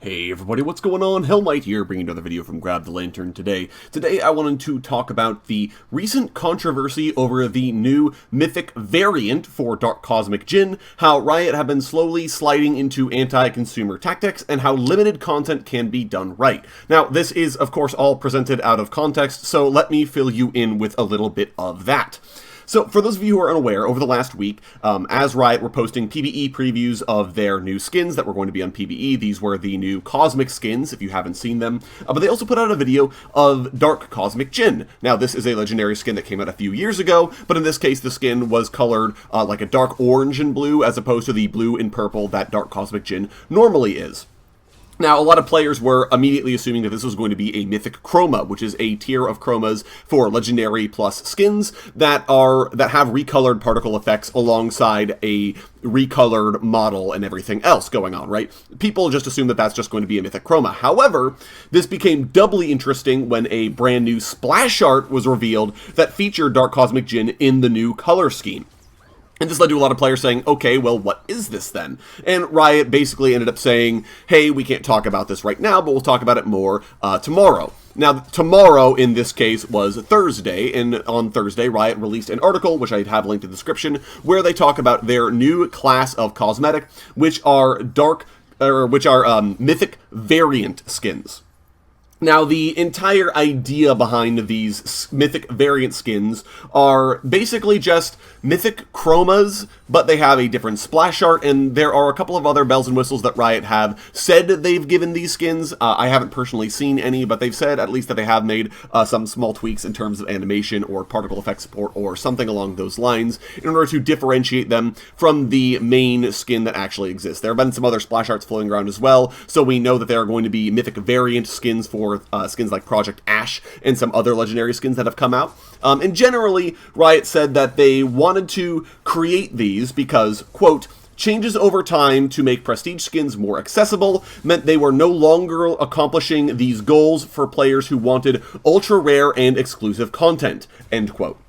Hey everybody, what's going on? Hellmite here, bringing another video from Grab the Lantern today. Today I wanted to talk about the recent controversy over the new mythic variant for Dark Cosmic Jhin, how Riot have been slowly sliding into anti-consumer tactics, and how limited content can be done right. Now, this is of course all presented out of context, so let me fill you in with a little bit of that. So, for those of you who are unaware, over the last week, as Riot were posting PvE previews of their new skins that were going to be on PvE, these were the new Cosmic skins, if you haven't seen them, but they also put out a video of Dark Cosmic Jhin. Now, this is a legendary skin that came out a few years ago, but in this case, the skin was colored like a dark orange and blue, as opposed to the blue and purple that Dark Cosmic Jhin normally is. Now, a lot of players were immediately assuming that this was going to be a mythic chroma, which is a tier of chromas for legendary plus skins that have recolored particle effects alongside a recolored model and everything else going on, right? People just assume that that's just going to be a mythic chroma. However, this became doubly interesting when a brand new splash art was revealed that featured Dark Cosmic Jhin in the new color scheme. And this led to a lot of players saying, okay, well, what is this then? And Riot basically ended up saying, hey, we can't talk about this right now, but we'll talk about it more tomorrow. Now, tomorrow, in this case, was Thursday, and on Thursday, Riot released an article, which I have linked in the description, where they talk about their new class of cosmetic, which are mythic variant skins. Now, the entire idea behind these mythic variant skins are basically just mythic chromas, but they have a different splash art, and there are a couple of other bells and whistles that Riot have said they've given these skins. I haven't personally seen any, but they've said at least that they have made some small tweaks in terms of animation or particle effect support or something along those lines in order to differentiate them from the main skin that actually exists. There have been some other splash arts floating around as well, so we know that there are going to be mythic variant skins for skins like Project Ash and some other legendary skins that have come out. And generally, Riot said that they wanted to create these because, quote, changes over time to make prestige skins more accessible meant they were no longer accomplishing these goals for players who wanted ultra-rare and exclusive content, end quote.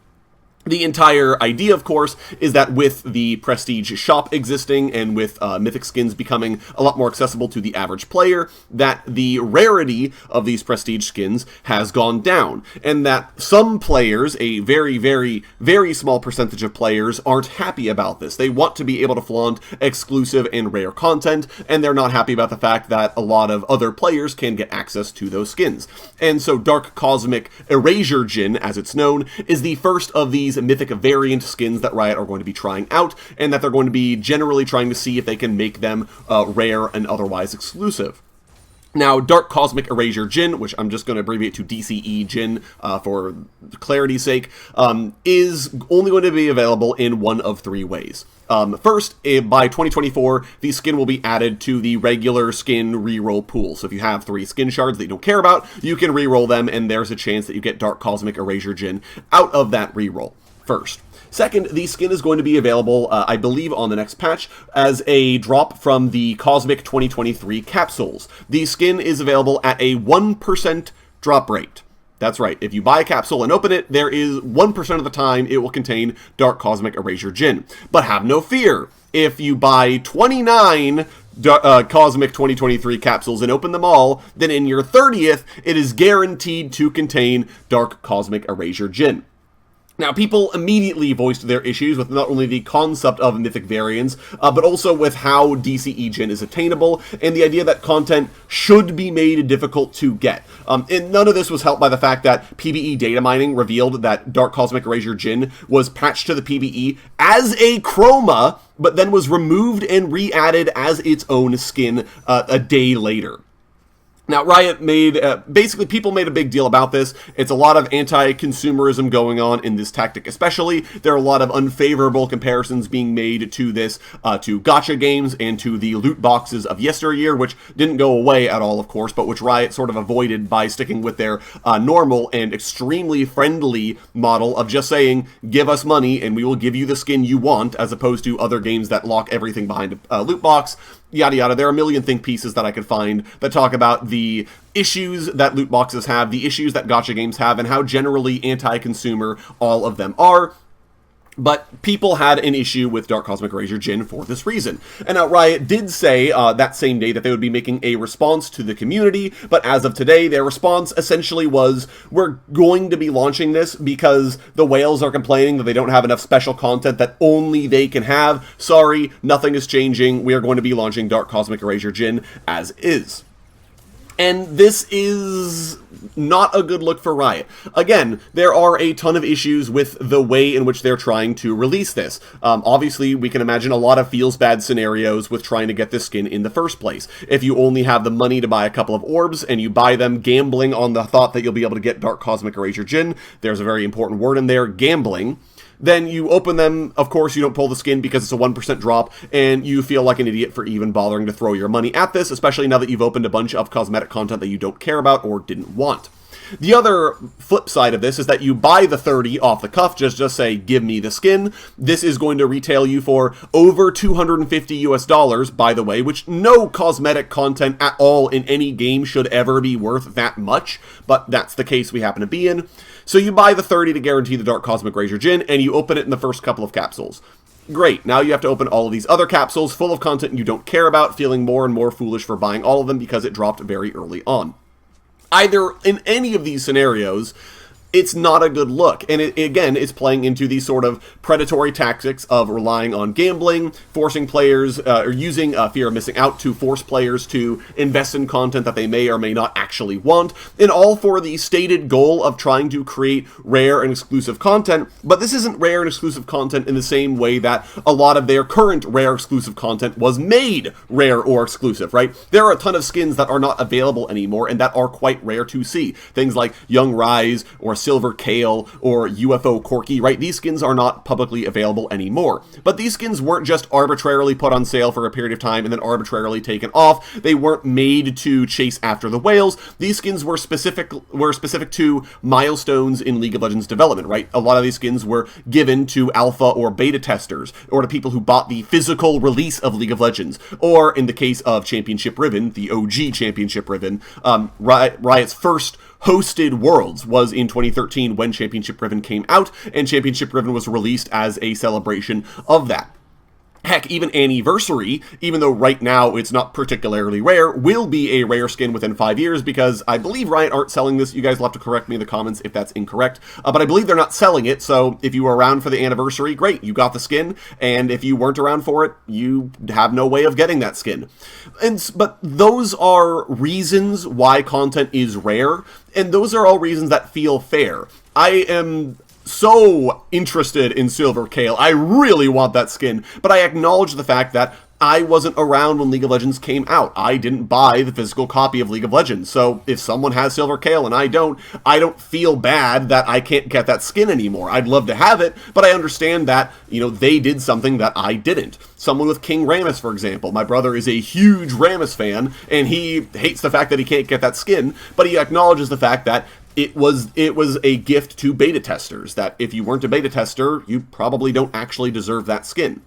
The entire idea, of course, is that with the Prestige shop existing and with mythic skins becoming a lot more accessible to the average player, that the rarity of these Prestige skins has gone down, and that some players, a very, very, very small percentage of players, aren't happy about this. They want to be able to flaunt exclusive and rare content, and they're not happy about the fact that a lot of other players can get access to those skins. And so Dark Cosmic Erasure Jhin, as it's known, is the first of these mythic variant skins that Riot are going to be trying out, and that they're going to be generally trying to see if they can make them rare and otherwise exclusive. Now, Dark Cosmic Erasure Jhin, which I'm just going to abbreviate to DCE Jhin for clarity's sake, is only going to be available in one of three ways. First, by 2024, the skin will be added to the regular skin reroll pool. So if you have 3 skin shards that you don't care about, you can reroll them, and there's a chance that you get Dark Cosmic Erasure Jhin out of that reroll first. Second, the skin is going to be available, I believe, on the next patch as a drop from the Cosmic 2023 capsules. The skin is available at a 1% drop rate. That's right, if you buy a capsule and open it, there is 1% of the time it will contain Dark Cosmic Erasure Jhin. But have no fear, if you buy 29 Cosmic 2023 capsules and open them all, then in your 30th, it is guaranteed to contain Dark Cosmic Erasure Jhin. Now, people immediately voiced their issues with not only the concept of mythic variants, but also with how DCE Jhin is attainable, and the idea that content should be made difficult to get. And none of this was helped by the fact that PvE data mining revealed that Dark Cosmic Erasure Jhin was patched to the PvE as a chroma, but then was removed and re-added as its own skin a day later. Now, Riot made, basically people made a big deal about this. It's a lot of anti-consumerism going on in this tactic especially. There are a lot of unfavorable comparisons being made to this, to gacha games and to the loot boxes of yesteryear, which didn't go away at all, of course, but which Riot sort of avoided by sticking with their normal and extremely friendly model of just saying, give us money and we will give you the skin you want, as opposed to other games that lock everything behind a loot box. Yada yada. There are a million think pieces that I could find that talk about the issues that loot boxes have, the issues that gacha games have, and how generally anti-consumer all of them are. But people had an issue with Dark Cosmic Erasure Jhin for this reason. And now Riot did say that same day that they would be making a response to the community, but as of today, their response essentially was, we're going to be launching this because the whales are complaining that they don't have enough special content that only they can have. Sorry, nothing is changing. We are going to be launching Dark Cosmic Erasure Jhin as is. And this is not a good look for Riot. Again, there are a ton of issues with the way in which they're trying to release this. Obviously, we can imagine a lot of feels-bad scenarios with trying to get this skin in the first place. If you only have the money to buy a couple of orbs, and you buy them gambling on the thought that you'll be able to get Dark Cosmic Erasure Jhin, there's a very important word in there, gambling. Then you open them, of course you don't pull the skin because it's a 1% drop, and you feel like an idiot for even bothering to throw your money at this, especially now that you've opened a bunch of cosmetic content that you don't care about or didn't want. The other flip side of this is that you buy the 30 off the cuff, just say, give me the skin. This is going to retail you for over $250 US, by the way, which no cosmetic content at all in any game should ever be worth that much, but that's the case we happen to be in. So you buy the 30 to guarantee the Dark Cosmic Erasure Jhin, and you open it in the first couple of capsules. Great, now you have to open all of these other capsules full of content you don't care about, feeling more and more foolish for buying all of them because it dropped very early on. Either in any of these scenarios, it's not a good look. And again, it's playing into these sort of predatory tactics of relying on gambling, forcing players, or using fear of missing out to force players to invest in content that they may or may not actually want, and all for the stated goal of trying to create rare and exclusive content. But this isn't rare and exclusive content in the same way that a lot of their current rare exclusive content was made rare or exclusive, right? There are a ton of skins that are not available anymore and that are quite rare to see. Things like Young Rise or Silver Kale or UFO Corky, right? These skins are not publicly available anymore. But these skins weren't just arbitrarily put on sale for a period of time and then arbitrarily taken off. They weren't made to chase after the whales. These skins were specific to milestones in League of Legends development, right? A lot of these skins were given to alpha or beta testers, or to people who bought the physical release of League of Legends, or in the case of Championship Ribbon, the OG Championship Ribbon, Riot's first hosted Worlds was in 2013 when Championship Ribbon came out, and Championship Ribbon was released as a celebration of that. Heck, even Anniversary, even though right now it's not particularly rare, will be a rare skin within 5 years, because I believe Riot aren't selling this. You guys will have to correct me in the comments if that's incorrect. But I believe they're not selling it, so if you were around for the Anniversary, great, you got the skin, and if you weren't around for it, you have no way of getting that skin. But those are reasons why content is rare, and those are all reasons that feel fair. I am so interested in Silver Kale. I really want that skin, but I acknowledge the fact that I wasn't around when League of Legends came out. I didn't buy the physical copy of League of Legends, so if someone has Silver Kale and I don't feel bad that I can't get that skin anymore. I'd love to have it, but I understand that, they did something that I didn't. Someone with King Rammus, for example. My brother is a huge Rammus fan, and he hates the fact that he can't get that skin, but he acknowledges the fact that it was a gift to beta testers, that if you weren't a beta tester, you probably don't actually deserve that skin.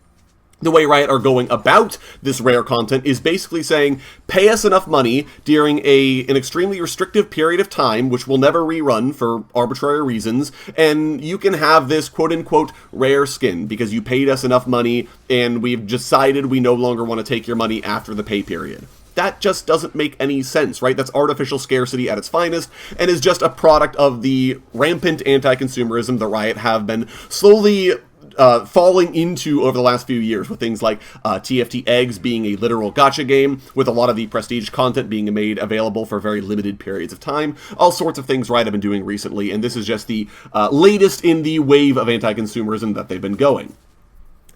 The way Riot are going about this rare content is basically saying, pay us enough money during an extremely restrictive period of time, which will never rerun for arbitrary reasons, and you can have this quote-unquote rare skin because you paid us enough money and we've decided we no longer want to take your money after the pay period. That just doesn't make any sense, right? That's artificial scarcity at its finest, and is just a product of the rampant anti-consumerism that Riot have been slowly falling into over the last few years, with things like TFT Eggs being a literal gacha game, with a lot of the prestige content being made available for very limited periods of time. All sorts of things Riot have been doing recently, and this is just the latest in the wave of anti-consumerism that they've been going.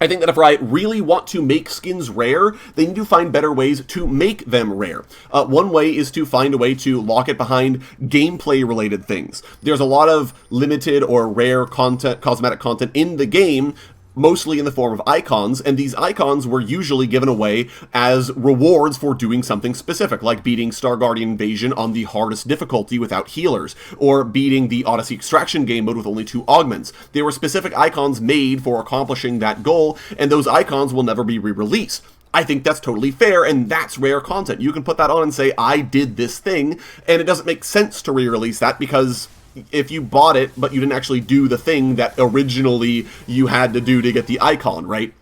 I think that if Riot really want to make skins rare, they need to find better ways to make them rare. One way is to find a way to lock it behind gameplay-related things. There's a lot of limited or rare content, cosmetic content in the game, mostly in the form of icons, and these icons were usually given away as rewards for doing something specific, like beating Star Guardian Invasion on the hardest difficulty without healers, or beating the Odyssey Extraction game mode with only 2 augments. They were specific icons made for accomplishing that goal, and those icons will never be re-released. I think that's totally fair, and that's rare content. You can put that on and say, I did this thing, and it doesn't make sense to re-release that because if you bought it, but you didn't actually do the thing that originally you had to do to get the icon, right?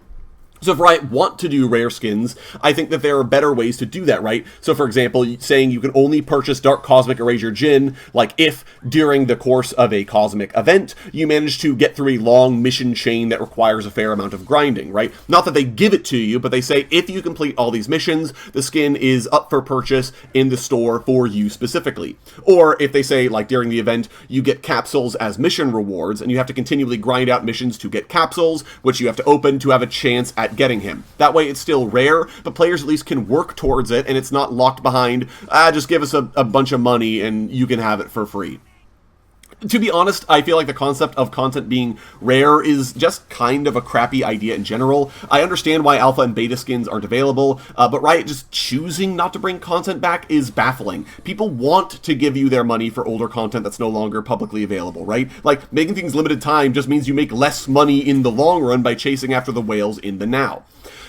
So if Riot want to do rare skins, I think that there are better ways to do that, right? So for example, saying you can only purchase Dark Cosmic Erasure Jhin, like if during the course of a cosmic event, you manage to get through a long mission chain that requires a fair amount of grinding, right? Not that they give it to you, but they say if you complete all these missions, the skin is up for purchase in the store for you specifically. Or if they say, like during the event, you get capsules as mission rewards, and you have to continually grind out missions to get capsules, which you have to open to have a chance at getting him. That way it's still rare, but players at least can work towards it, and it's not locked behind, just give us a bunch of money and you can have it for free. To be honest, I feel like the concept of content being rare is just kind of a crappy idea in general. I understand why alpha and beta skins aren't available, but Riot just choosing not to bring content back is baffling. People want to give you their money for older content that's no longer publicly available, right? Like, making things limited time just means you make less money in the long run by chasing after the whales in the now.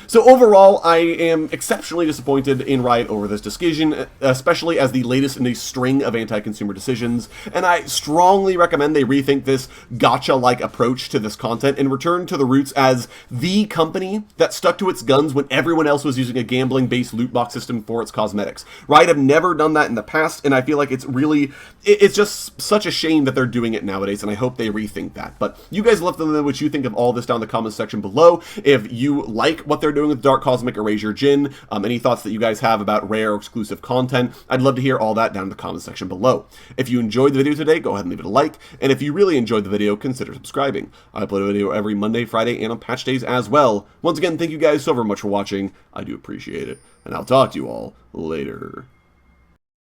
So overall, I am exceptionally disappointed in Riot over this decision, especially as the latest in a string of anti-consumer decisions, and I strongly recommend they rethink this gacha-like approach to this content and return to the roots as the company that stuck to its guns when everyone else was using a gambling-based loot box system for its cosmetics. Riot have never done that in the past, and I feel like it's just such a shame that they're doing it nowadays, and I hope they rethink that. But you guys let them know what you think of all this down in the comments section below. If you like what they're doing with Dark Cosmic Erasure Jhin, any thoughts that you guys have about rare exclusive content, I'd love to hear all that down in the comments section below. If you enjoyed the video today, go ahead and leave it a like, and if you really enjoyed the video, consider subscribing. I upload a video every Monday, Friday, and on patch days as well. Once again, thank you guys so very much for watching. I do appreciate it, and I'll talk to you all later.